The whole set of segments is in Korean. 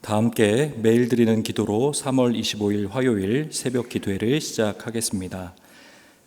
다 함께 매일 드리는 기도로 3월 25일 화요일 새벽 기도회를 시작하겠습니다.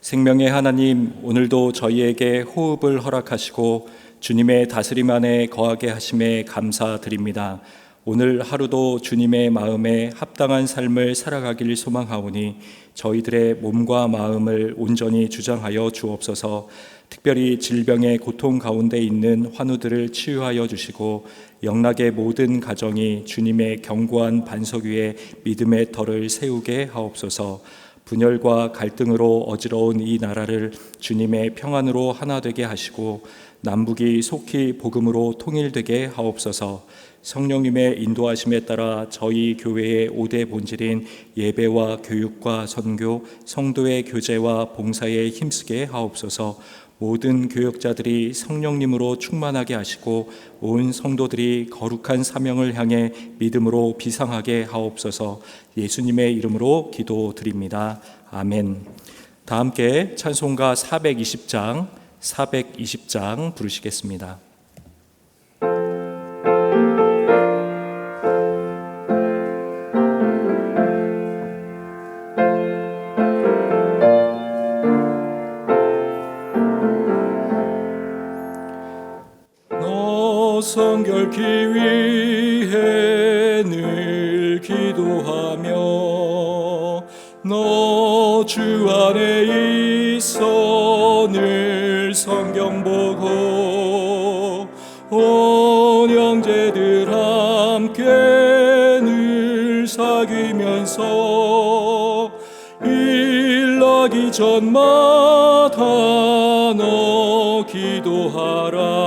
생명의 하나님, 오늘도 저희에게 호흡을 허락하시고 주님의 다스림 안에 거하게 하심에 감사드립니다. 오늘 하루도 주님의 마음에 합당한 삶을 살아가길 소망하오니 저희들의 몸과 마음을 온전히 주장하여 주옵소서. 특별히 질병의 고통 가운데 있는 환우들을 치유하여 주시고 영락의 모든 가정이 주님의 견고한 반석 위에 믿음의 터를 세우게 하옵소서. 분열과 갈등으로 어지러운 이 나라를 주님의 평안으로 하나 되게 하시고 남북이 속히 복음으로 통일되게 하옵소서. 성령님의 인도하심에 따라 저희 교회의 5대 본질인 예배와 교육과 선교, 성도의 교제와 봉사에 힘쓰게 하옵소서. 모든 교역자들이 성령님으로 충만하게 하시고 온 성도들이 거룩한 사명을 향해 믿음으로 비상하게 하옵소서. 예수님의 이름으로 기도드립니다. 아멘. 다 함께 찬송가 420장 부르시겠습니다. 성결케 위해 늘 기도하며 너 주 안에 있어 늘 성경 보고 온 형제들 함께 늘 사귀면서 일나기 전마다 너 기도하라.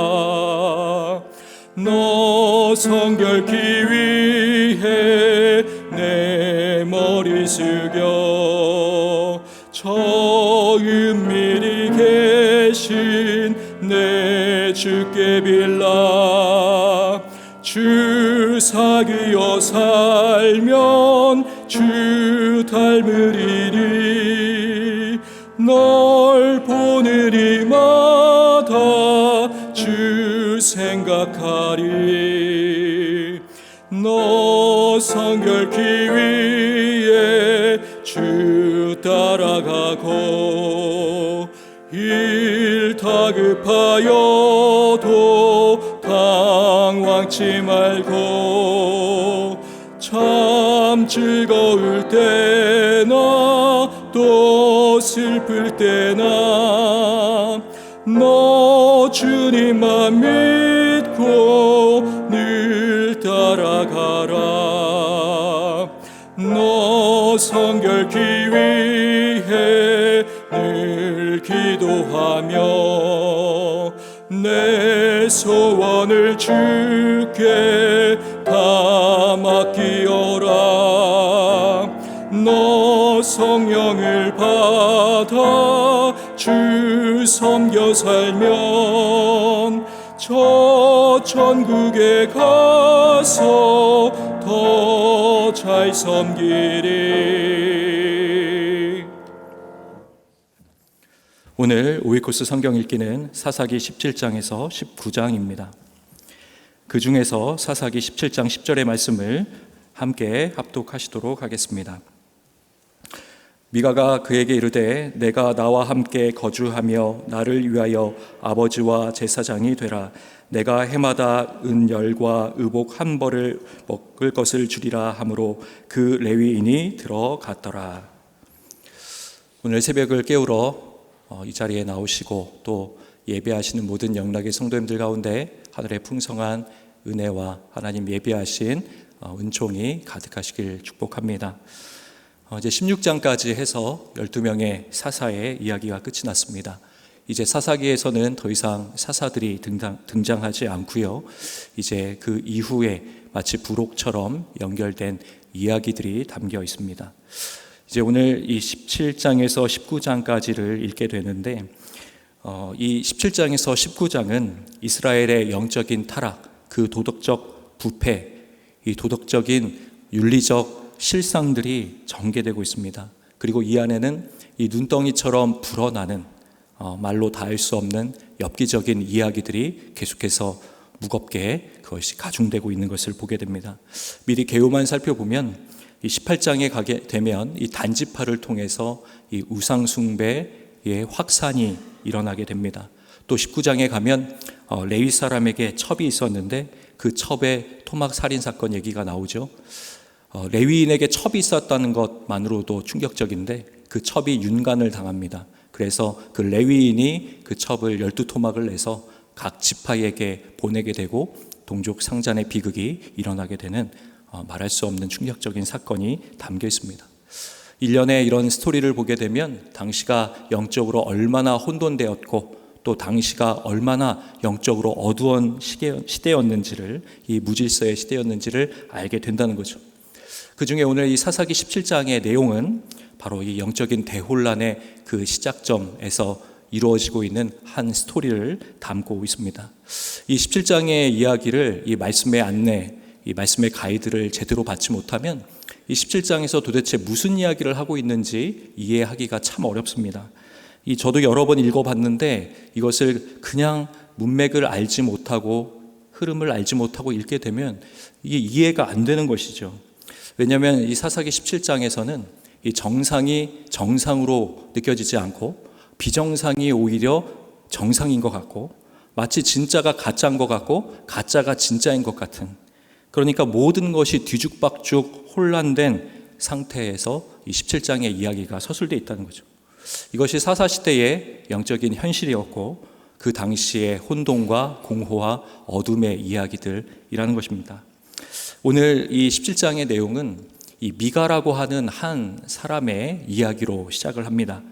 너 성결케 위해 내 머리 숙여 저 은밀히 계신 내 주께 빌라. 주 사귀어 살면 주 닮으리니 널 보느리마다 주 생각하리. 너 성결케 위해 주 따라가고 일 다급하여도 당황치 말고 참 즐거울 때나 또 슬플 때나 너 주님만 믿고 늘 따라가라. 너 성결케 위해 늘 기도하며 내 소원을 주께 다 맡기어라. 너 성령을 받아 주 섬겨 살면 저 천국에 가서 더 잘 섬기리. 오늘 오이코스 성경 읽기는 사사기 17장에서 19장입니다. 그 중에서 사사기 17장 10절의 말씀을 함께 합독하시도록 하겠습니다. 미가가 그에게 이르되 내가 나와 함께 거주하며 나를 위하여 아버지와 제사장이 되라. 내가 해마다 은열과 의복 한 벌을 먹을 것을 주리라 하므로 그 레위인이 들어갔더라. 오늘 새벽을 깨우러 이 자리에 나오시고 또 예배하시는 모든 영락의 성도님들 가운데 하늘의 풍성한 은혜와 하나님 예비하신 은총이 가득하시길 축복합니다. 이제 16장까지 해서 12명의 사사의 이야기가 끝이 났습니다. 이제 사사기에서는 더 이상 사사들이 등장하지 않고요. 이제 그 이후에 마치 부록처럼 연결된 이야기들이 담겨 있습니다. 이제 오늘 이 17장에서 19장까지를 읽게 되는데 이 17장에서 19장은 이스라엘의 영적인 타락, 그 도덕적 부패, 이 도덕적인 윤리적 실상들이 전개되고 있습니다. 그리고 이 안에는 이 눈덩이처럼 불어나는 말로 다 할 수 없는 엽기적인 이야기들이 계속해서 무겁게 그것이 가중되고 있는 것을 보게 됩니다. 미리 개요만 살펴보면 이 18장에 가게 되면 이 단지파를 통해서 이 우상 숭배의 확산이 일어나게 됩니다. 또 19장에 가면 레위 사람에게 첩이 있었는데 그 첩의 토막 살인 사건 얘기가 나오죠. 레위인에게 첩이 있었다는 것만으로도 충격적인데 그 첩이 윤간을 당합니다. 그래서 그 레위인이 그 첩을 12토막을 내서 각 지파에게 보내게 되고 동족 상잔의 비극이 일어나게 되는 말할 수 없는 충격적인 사건이 담겨 있습니다. 일련의 이런 스토리를 보게 되면 당시가 영적으로 얼마나 혼돈되었고 또 당시가 얼마나 영적으로 어두운 시대였는지를, 이 무질서의 시대였는지를 알게 된다는 거죠. 그 중에 오늘 이 사사기 17장의 내용은 바로 이 영적인 대혼란의 그 시작점에서 이루어지고 있는 한 스토리를 담고 있습니다. 이 17장의 이야기를 이 말씀의 안내, 이 말씀의 가이드를 제대로 받지 못하면 이 17장에서 도대체 무슨 이야기를 하고 있는지 이해하기가 참 어렵습니다. 저도 여러 번 읽어봤는데 이것을 그냥 문맥을 알지 못하고 흐름을 알지 못하고 읽게 되면 이게 이해가 안 되는 것이죠. 왜냐하면 이 사사기 17장에서는 이 정상이 정상으로 느껴지지 않고 비정상이 오히려 정상인 것 같고 마치 진짜가 가짜인 것 같고 가짜가 진짜인 것 같은, 그러니까 모든 것이 뒤죽박죽 혼란된 상태에서 이 17장의 이야기가 서술되어 있다는 거죠. 이것이 사사시대의 영적인 현실이었고 그 당시의 혼돈과 공허와 어둠의 이야기들이라는 것입니다. 오늘 이 17장의 내용은 이 미가라고 하는 한 사람의 이야기로 시작을 합니다.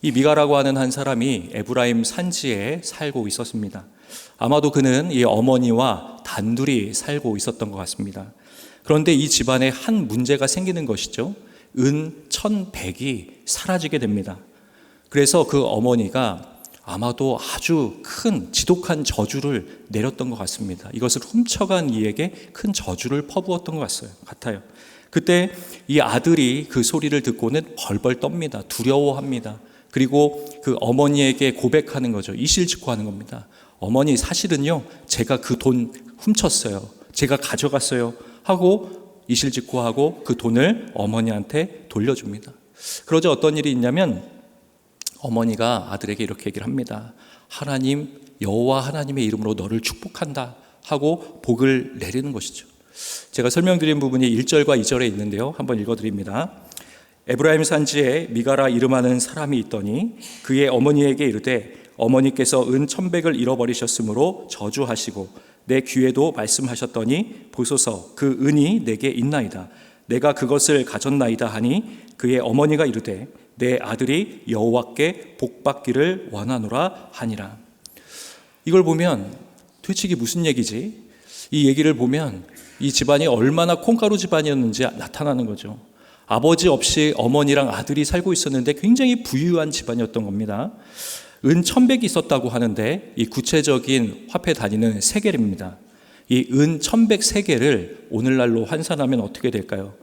이 미가라고 하는 한 사람이 에브라임 산지에 살고 있었습니다. 아마도 그는 이 어머니와 단둘이 살고 있었던 것 같습니다. 그런데 이 집안에 한 문제가 생기는 것이죠. 은 1,100이 사라지게 됩니다. 그래서 그 어머니가 아마도 아주 큰 지독한 저주를 내렸던 것 같습니다. 이것을 훔쳐간 이에게 큰 저주를 퍼부었던 것 같아요. 그때 이 아들이 그 소리를 듣고는 벌벌 떱니다. 두려워합니다. 그리고 그 어머니에게 고백하는 거죠. 이실직고하는 겁니다. 어머니, 사실은요 제가 그 돈 훔쳤어요. 제가 가져갔어요 하고 이실직고하고 그 돈을 어머니한테 돌려줍니다. 그러자 어떤 일이 있냐면 어머니가 아들에게 이렇게 얘기를 합니다. 하나님, 여호와 하나님의 이름으로 너를 축복한다 하고 복을 내리는 것이죠. 제가 설명드린 부분이 1절과 2절에 있는데요. 한번 읽어드립니다. 에브라임 산지에 미가라 이름하는 사람이 있더니 그의 어머니에게 이르되 어머니께서 은 1,100을 잃어버리셨으므로 저주하시고 내 귀에도 말씀하셨더니 보소서 그 은이 내게 있나이다. 내가 그것을 가졌나이다 하니 그의 어머니가 이르되 내 아들이 여호와께 복받기를 원하노라 하니라. 이걸 보면 도대체 이게 무슨 얘기지? 이 얘기를 보면 이 집안이 얼마나 콩가루 집안이었는지 나타나는 거죠. 아버지 없이 어머니랑 아들이 살고 있었는데 굉장히 부유한 집안이었던 겁니다. 은 1,100이 있었다고 하는데 이 구체적인 화폐 단위는 세겔입니다. 이 은 1,100세겔을 오늘날로 환산하면 어떻게 될까요?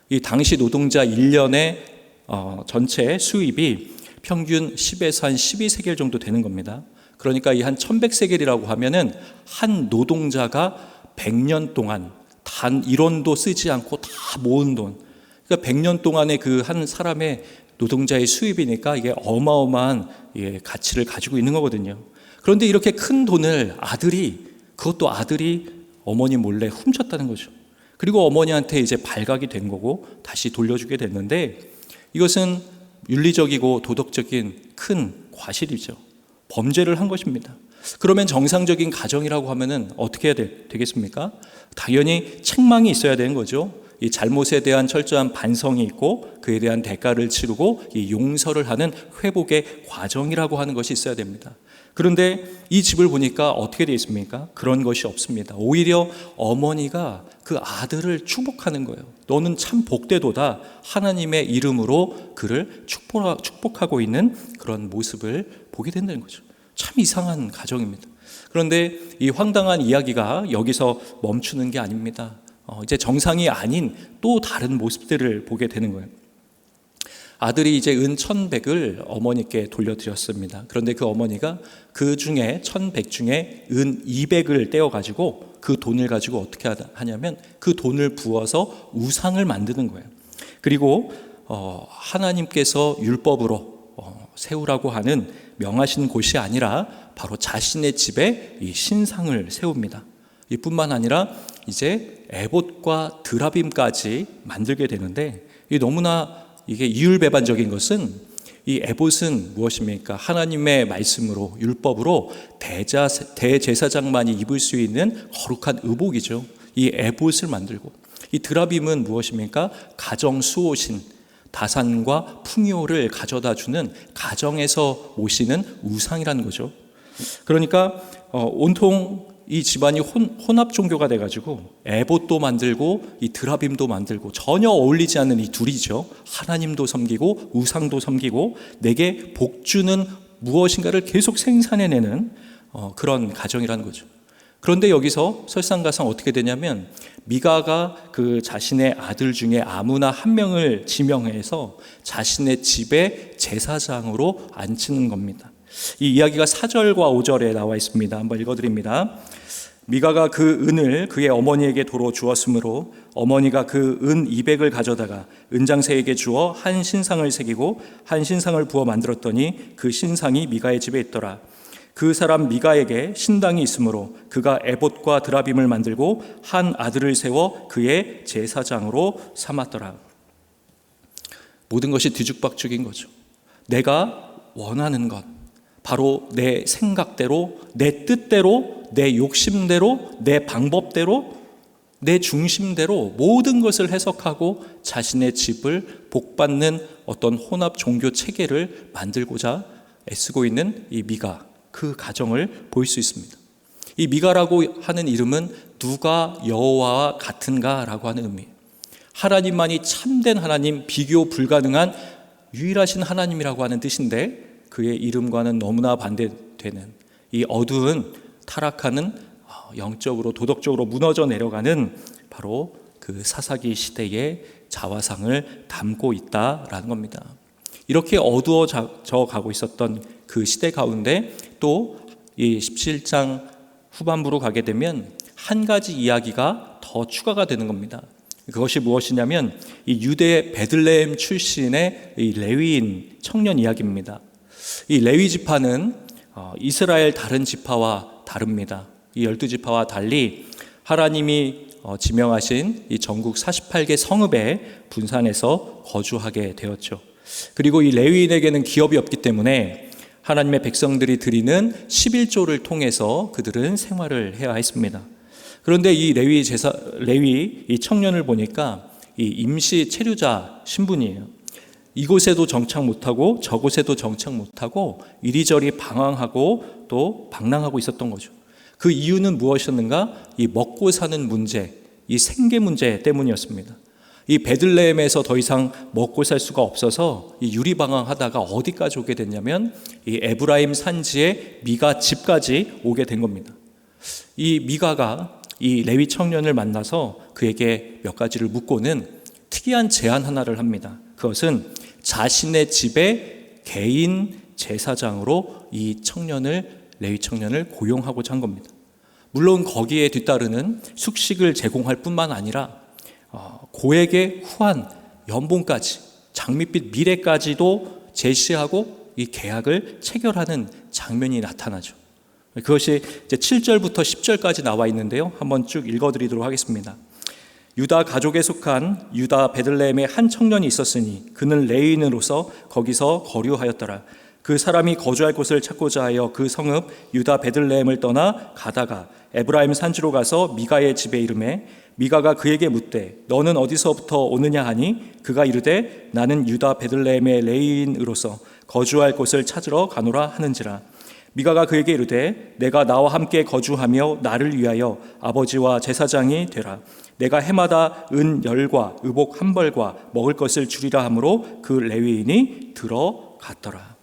이 당시 노동자 1년의 전체 수입이 평균 10에서 한 12세겔 정도 되는 겁니다. 그러니까 이 한 1,100세겔이라고 하면은 한 노동자가 100년 동안 단 1원도 쓰지 않고 다 모은 돈, 그러니까 100년 동안의 그 한 사람의 노동자의 수입이니까 이게 어마어마한 가치를 가지고 있는 거거든요. 그런데 이렇게 큰 돈을 그것도 아들이 어머니 몰래 훔쳤다는 거죠. 그리고 어머니한테 이제 발각이 된 거고 다시 돌려주게 됐는데 이것은 윤리적이고 도덕적인 큰 과실이죠. 범죄를 한 것입니다. 그러면 정상적인 가정이라고 하면은 어떻게 해야 되겠습니까? 당연히 책망이 있어야 되는 거죠. 이 잘못에 대한 철저한 반성이 있고 그에 대한 대가를 치르고 이 용서를 하는 회복의 과정이라고 하는 것이 있어야 됩니다. 그런데 이 집을 보니까 어떻게 되어 있습니까? 그런 것이 없습니다. 오히려 어머니가 그 아들을 축복하는 거예요. 너는 참 복되도다. 하나님의 이름으로 그를 축복하고 있는 그런 모습을 보게 된다는 거죠. 참 이상한 가정입니다. 그런데 이 황당한 이야기가 여기서 멈추는 게 아닙니다. 이제 정상이 아닌 또 다른 모습들을 보게 되는 거예요. 아들이 이제 은 1,100을 어머니께 돌려드렸습니다. 그런데 그 어머니가 그 중에 1,100 중에 은 200을 떼어가지고 그 돈을 가지고 어떻게 하냐면 그 돈을 부어서 우상을 만드는 거예요. 그리고 하나님께서 율법으로 세우라고 하는 명하신 곳이 아니라 바로 자신의 집에 이 신상을 세웁니다. 이뿐만 아니라 이제 에봇과 드라빔까지 만들게 되는데 너무나 이게 이율배반적인 것은 이 에봇은 무엇입니까? 하나님의 말씀으로 율법으로 대제사장만이 입을 수 있는 거룩한 의복이죠. 이 에봇을 만들고 이 드라빔은 무엇입니까? 가정 수호신 다산과 풍요를 가져다 주는 가정에서 모시는 우상이라는 거죠. 그러니까 온통 이 집안이 혼합 종교가 돼가지고 에봇도 만들고 이 드라빔도 만들고 전혀 어울리지 않는 이 둘이죠. 하나님도 섬기고 우상도 섬기고 내게 복주는 무엇인가를 계속 생산해내는 그런 가정이라는 거죠. 그런데 여기서 설상가상 어떻게 되냐면 미가가 그 자신의 아들 중에 아무나 한 명을 지명해서 자신의 집에 제사장으로 앉히는 겁니다. 이 이야기가 4절과 5절에 나와 있습니다. 한번 읽어드립니다. 미가가 그 은을 그의 어머니에게 도로 주었으므로 어머니가 그 은 200을 가져다가 은장새에게 주어 한 신상을 새기고 한 신상을 부어 만들었더니 그 신상이 미가의 집에 있더라. 그 사람 미가에게 신당이 있으므로 그가 에봇과 드라빔을 만들고 한 아들을 세워 그의 제사장으로 삼았더라. 모든 것이 뒤죽박죽인 거죠. 내가 원하는 것, 바로 내 생각대로, 내 뜻대로, 내 욕심대로, 내 방법대로, 내 중심대로 모든 것을 해석하고 자신의 집을 복받는 어떤 혼합 종교 체계를 만들고자 애쓰고 있는 이 미가, 그 가정을 볼 수 있습니다. 이 미가라고 하는 이름은 누가 여호와와 같은가라고 하는 의미예요. 하나님만이 참된 하나님, 비교 불가능한 유일하신 하나님이라고 하는 뜻인데 그의 이름과는 너무나 반대되는 이 어두운 타락하는 영적으로 도덕적으로 무너져 내려가는 바로 그 사사기 시대의 자화상을 담고 있다라는 겁니다. 이렇게 어두워져 가고 있었던 그 시대 가운데 또 이 17장 후반부로 가게 되면 한 가지 이야기가 더 추가가 되는 겁니다. 그것이 무엇이냐면 이 유대 베들레헴 출신의 이 레위인 청년 이야기입니다. 이 레위 지파는 이스라엘 다른 지파와 다릅니다. 이 12지파와 달리 하나님이 지명하신 이 전국 48개 성읍에 분산해서 거주하게 되었죠. 그리고 이 레위인에게는 기업이 없기 때문에 하나님의 백성들이 드리는 11조를 통해서 그들은 생활을 해야 했습니다. 그런데 이 레위 이 청년을 보니까 이 임시 체류자 신분이에요. 이곳에도 정착 못하고 저곳에도 정착 못하고 이리저리 방황하고 또 방랑하고 있었던 거죠. 그 이유는 무엇이었는가? 이 먹고 사는 문제, 이 생계 문제 때문이었습니다. 이 베들레헴에서 더 이상 먹고 살 수가 없어서 이 유리방황하다가 어디까지 오게 됐냐면 이 에브라임 산지의 미가 집까지 오게 된 겁니다. 이 미가가 이 레위 청년을 만나서 그에게 몇 가지를 묻고는 특이한 제안 하나를 합니다. 그것은 자신의 집에 개인 제사장으로 이 레위 청년을 고용하고자 한 겁니다. 물론 거기에 뒤따르는 숙식을 제공할 뿐만 아니라 고액의 후한 연봉까지, 장밋빛 미래까지도 제시하고 이 계약을 체결하는 장면이 나타나죠. 그것이 이제 7절부터 10절까지 나와 있는데요. 한번 쭉 읽어드리도록 하겠습니다. 유다 가족에 속한 유다 베들레헴에 한 청년이 있었으니 그는 레위인으로서 거기서 거류하였더라. 그 사람이 거주할 곳을 찾고자 하여 그 성읍 유다 베들레헴을 떠나 가다가 에브라임 산지로 가서 미가의 집에 이르매 미가가 그에게 묻되 너는 어디서부터 오느냐 하니 그가 이르되 나는 유다 베들레헴의 레위인으로서 거주할 곳을 찾으러 가노라 하는지라. 미가가 그에게 이르되 내가 나와 함께 거주하며 나를 위하여 아버지와 제사장이 되라. 내가 해마다 은 10과 의복 1벌과 먹을 것을 주리라 하므로 그 레위인이 들어갔더라.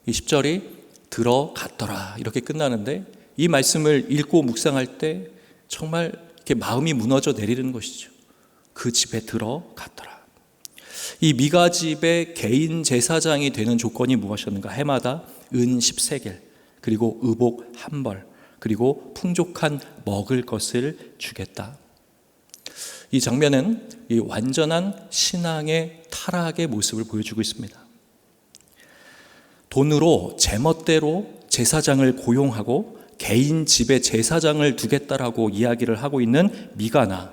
이 10절이 들어갔더라 이렇게 끝나는데 이 말씀을 읽고 묵상할 때 정말 이렇게 마음이 무너져 내리는 것이죠. 그 집에 들어갔더라. 이 미가 집의 개인 제사장이 되는 조건이 무엇이었는가? 해마다 은 10세겔, 그리고 의복 한 벌, 그리고 풍족한 먹을 것을 주겠다. 이 장면은 이 완전한 신앙의 타락의 모습을 보여주고 있습니다. 돈으로 제멋대로 제사장을 고용하고 개인 집에 제사장을 두겠다라고 이야기를 하고 있는 미가나,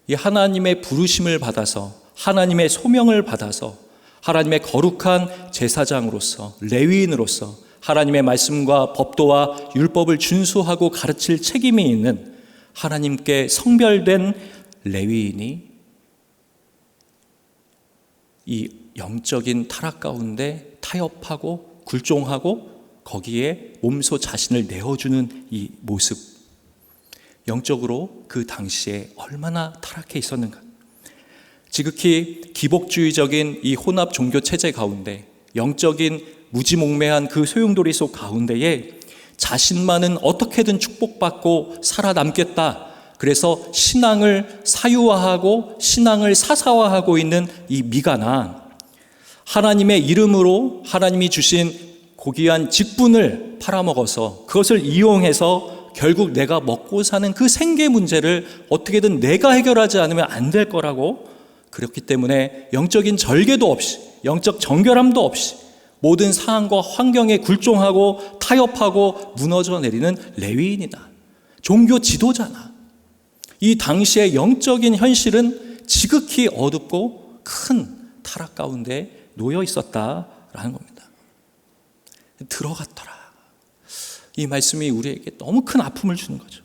이 하나님의 부르심을 받아서, 하나님의 소명을 받아서 하나님의 거룩한 제사장으로서, 레위인으로서 하나님의 말씀과 법도와 율법을 준수하고 가르칠 책임이 있는 하나님께 성별된 레위인이 이 영적인 타락 가운데 타협하고 굴종하고 거기에 몸소 자신을 내어주는 이 모습, 영적으로 그 당시에 얼마나 타락해 있었는가. 지극히 기복주의적인 이 혼합 종교 체제 가운데, 영적인 무지몽매한 그 소용돌이 속 가운데에 자신만은 어떻게든 축복받고 살아남겠다, 그래서 신앙을 사유화하고 신앙을 사사화하고 있는 이 미가나, 하나님의 이름으로 하나님이 주신 고귀한 직분을 팔아먹어서 그것을 이용해서 결국 내가 먹고 사는 그 생계 문제를 어떻게든 내가 해결하지 않으면 안 될 거라고, 그렇기 때문에 영적인 절개도 없이, 영적 정결함도 없이 모든 상황과 환경에 굴종하고 타협하고 무너져 내리는 레위인이다. 종교 지도자나. 이 당시의 영적인 현실은 지극히 어둡고 큰 타락 가운데 놓여 있었다라는 겁니다. 들어갔더라. 이 말씀이 우리에게 너무 큰 아픔을 주는 거죠.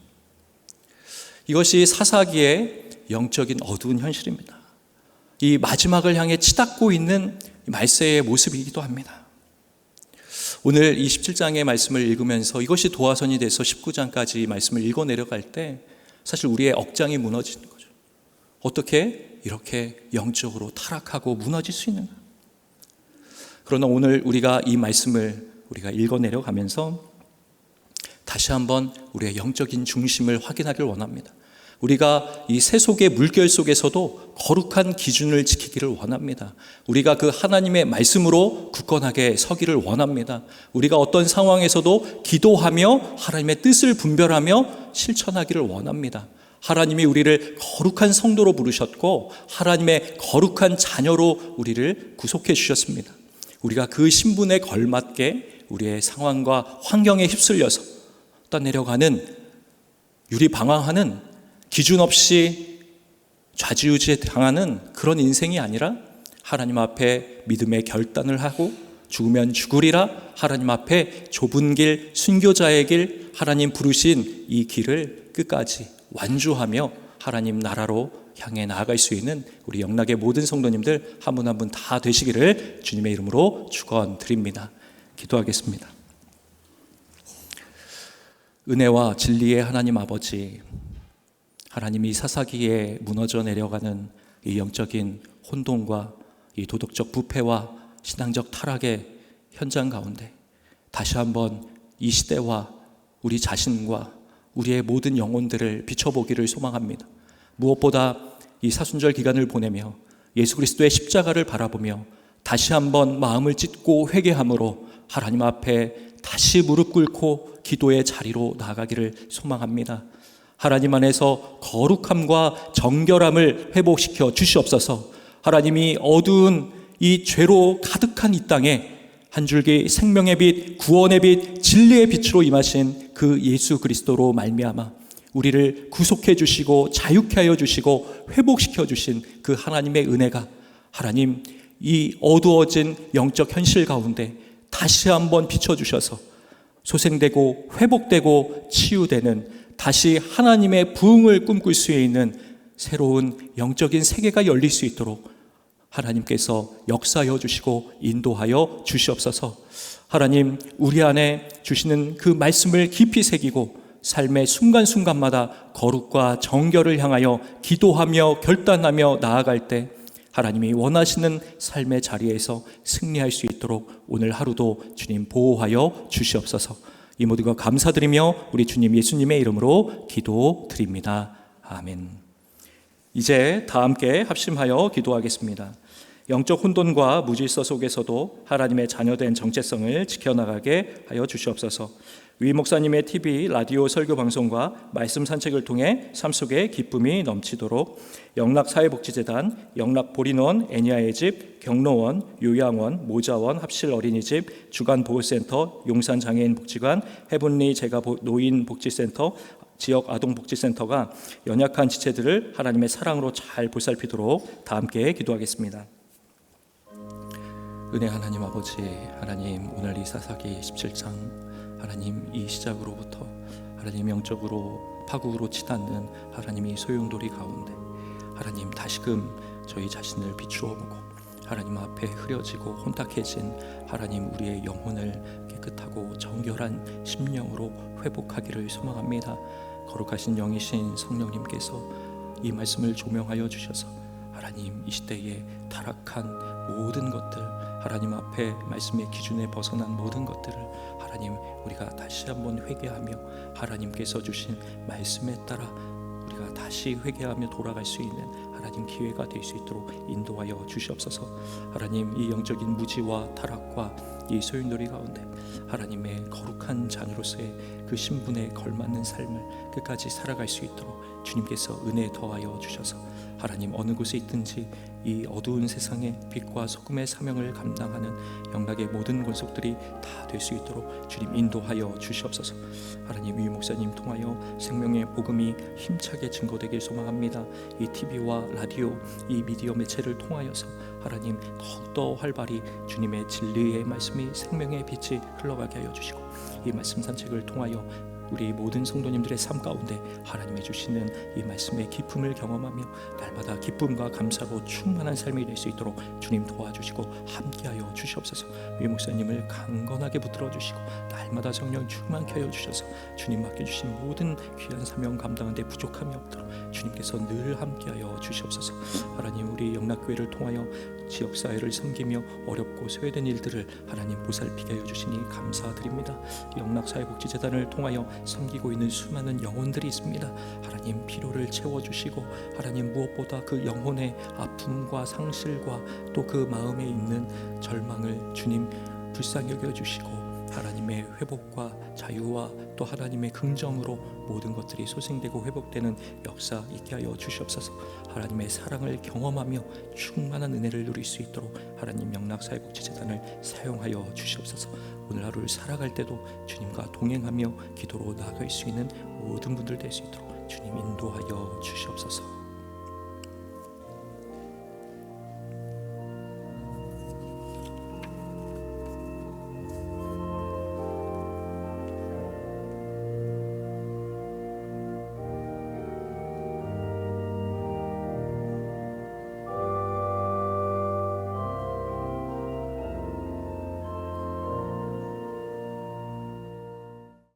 이것이 사사기의 영적인 어두운 현실입니다. 이 마지막을 향해 치닫고 있는 말세의 모습이기도 합니다. 오늘 27장의 말씀을 읽으면서 이것이 도화선이 돼서 19장까지 말씀을 읽어 내려갈 때 사실 우리의 억장이 무너지는 거죠. 어떻게 이렇게 영적으로 타락하고 무너질 수 있는가? 그러나 오늘 우리가 이 말씀을 우리가 읽어 내려가면서 다시 한번 우리의 영적인 중심을 확인하길 원합니다. 우리가 이 세속의 물결 속에서도 거룩한 기준을 지키기를 원합니다. 우리가 그 하나님의 말씀으로 굳건하게 서기를 원합니다. 우리가 어떤 상황에서도 기도하며 하나님의 뜻을 분별하며 실천하기를 원합니다. 하나님이 우리를 거룩한 성도로 부르셨고 하나님의 거룩한 자녀로 우리를 구속해 주셨습니다. 우리가 그 신분에 걸맞게 우리의 상황과 환경에 휩쓸려서 떠내려가는, 유리방황하는, 기준 없이 좌지우지 당하는 그런 인생이 아니라 하나님 앞에 믿음의 결단을 하고 죽으면 죽으리라 하나님 앞에 좁은 길, 순교자의 길, 하나님 부르신 이 길을 끝까지 완주하며 하나님 나라로 향해 나아갈 수 있는 우리 영락의 모든 성도님들 한 분 한 분 다 되시기를 주님의 이름으로 축원드립니다. 기도하겠습니다. 은혜와 진리의 하나님 아버지, 하나님이 사사기에 무너져 내려가는 이 영적인 혼돈과 이 도덕적 부패와 신앙적 타락의 현장 가운데 다시 한번 이 시대와 우리 자신과 우리의 모든 영혼들을 비춰보기를 소망합니다. 무엇보다 이 사순절 기간을 보내며 예수 그리스도의 십자가를 바라보며 다시 한번 마음을 찢고 회개함으로 하나님 앞에 다시 무릎 꿇고 기도의 자리로 나아가기를 소망합니다. 하나님 안에서 거룩함과 정결함을 회복시켜 주시옵소서. 하나님이 어두운 이 죄로 가득한 이 땅에 한 줄기 생명의 빛, 구원의 빛, 진리의 빛으로 임하신 그 예수 그리스도로 말미암아 우리를 구속해 주시고 자유케 하여 주시고 회복시켜 주신 그 하나님의 은혜가 하나님 이 어두워진 영적 현실 가운데 다시 한번 비춰주셔서 소생되고 회복되고 치유되는 다시 하나님의 부흥을 꿈꿀 수 있는 새로운 영적인 세계가 열릴 수 있도록 하나님께서 역사하여 주시고 인도하여 주시옵소서. 하나님, 우리 안에 주시는 그 말씀을 깊이 새기고 삶의 순간순간마다 거룩과 정결을 향하여 기도하며 결단하며 나아갈 때 하나님이 원하시는 삶의 자리에서 승리할 수 있도록 오늘 하루도 주님 보호하여 주시옵소서. 이 모든 것 감사드리며 우리 주님 예수님의 이름으로 기도드립니다. 아멘. 이제 다 함께 합심하여 기도하겠습니다. 영적 혼돈과 무질서 속에서도 하나님의 자녀된 정체성을 지켜나가게 하여 주시옵소서. 위 목사님의 TV, 라디오 설교 방송과 말씀 산책을 통해 삶 속에 기쁨이 넘치도록 영락사회복지재단, 영락보린원, 애니아의 집, 경로원, 요양원, 모자원, 합실 어린이집, 주간보호센터, 용산장애인복지관, 해븐리 제가노인복지센터, 지역 아동복지센터가 연약한 지체들을 하나님의 사랑으로 잘 보살피도록 다 함께 기도하겠습니다. 은혜 하나님 아버지, 하나님 오늘 이 사사기 17장 하나님 이 시작으로부터 하나님 영적으로 파국으로 치닫는 하나님이 소용돌이 가운데 하나님 다시금 저희 자신을 비추어 보고 하나님 앞에 흐려지고 혼탁해진 하나님 우리의 영혼을 깨끗하고 정결한 심령으로 회복하기를 소망합니다. 거룩하신 영이신 성령님께서 이 말씀을 조명하여 주셔서 하나님 이 시대에 타락한 모든 것들 하나님 앞에 말씀의 기준에 벗어난 모든 것들을 하나님 우리가 다시 한번 회개하며 하나님께서 주신 말씀에 따라 우리가 다시 회개하며 돌아갈 수 있는 하나님 기회가 될 수 있도록 인도하여 주시옵소서. 하나님 이 영적인 무지와 타락과 이 소용돌이 가운데 하나님의 거룩한 자녀로서의 그 신분에 걸맞는 삶을 끝까지 살아갈 수 있도록 주님께서 은혜 더하여 주셔서 하나님 어느 곳에 있든지 이 어두운 세상의 빛과 소금의 사명을 감당하는 영락의 모든 권속들이 다 될 수 있도록 주님 인도하여 주시옵소서. 하나님 위 목사님 통하여 생명의 복음이 힘차게 증거되길 소망합니다. 이 TV와 라디오 이 미디어 매체를 통하여서 하나님 더욱더 활발히 주님의 진리의 말씀이 생명의 빛이 흘러가게 하여 주시고 이 말씀 산책을 통하여 우리 모든 성도님들의 삶 가운데 하나님이 주시는 이 말씀의 기쁨을 경험하며 날마다 기쁨과 감사로 충만한 삶이 될 수 있도록 주님 도와주시고 함께하여 주시옵소서. 위 목사님을 강건하게 붙들어 주시고 날마다 성령 충만케 하여 주셔서 주님 맡겨주신 모든 귀한 사명 감당하는 데 부족함이 없도록 주님께서 늘 함께하여 주시옵소서. 하나님 우리 영락교회를 통하여 지역사회를 섬기며 어렵고 소외된 일들을 하나님 보살피게 하여 주시니 감사드립니다. 영락사회복지재단을 통하여 섬기고 있는 수많은 영혼들이 있습니다. 하나님 필요를 채워주시고 하나님 무엇보다 그 영혼의 아픔과 상실과 또 그 마음에 있는 절망을 주님 불쌍히 여겨주시고 하나님의 회복과 자유와 또 하나님의 긍정으로 모든 것들이 소생되고 회복되는 역사 있게 하여 주시옵소서. 하나님의 사랑을 경험하며 충만한 은혜를 누릴 수 있도록 하나님 영락사회복지재단을 사용하여 주시옵소서. 오늘 하루를 살아갈 때도 주님과 동행하며 기도로 나아갈 수 있는 모든 분들 될 수 있도록 주님 인도하여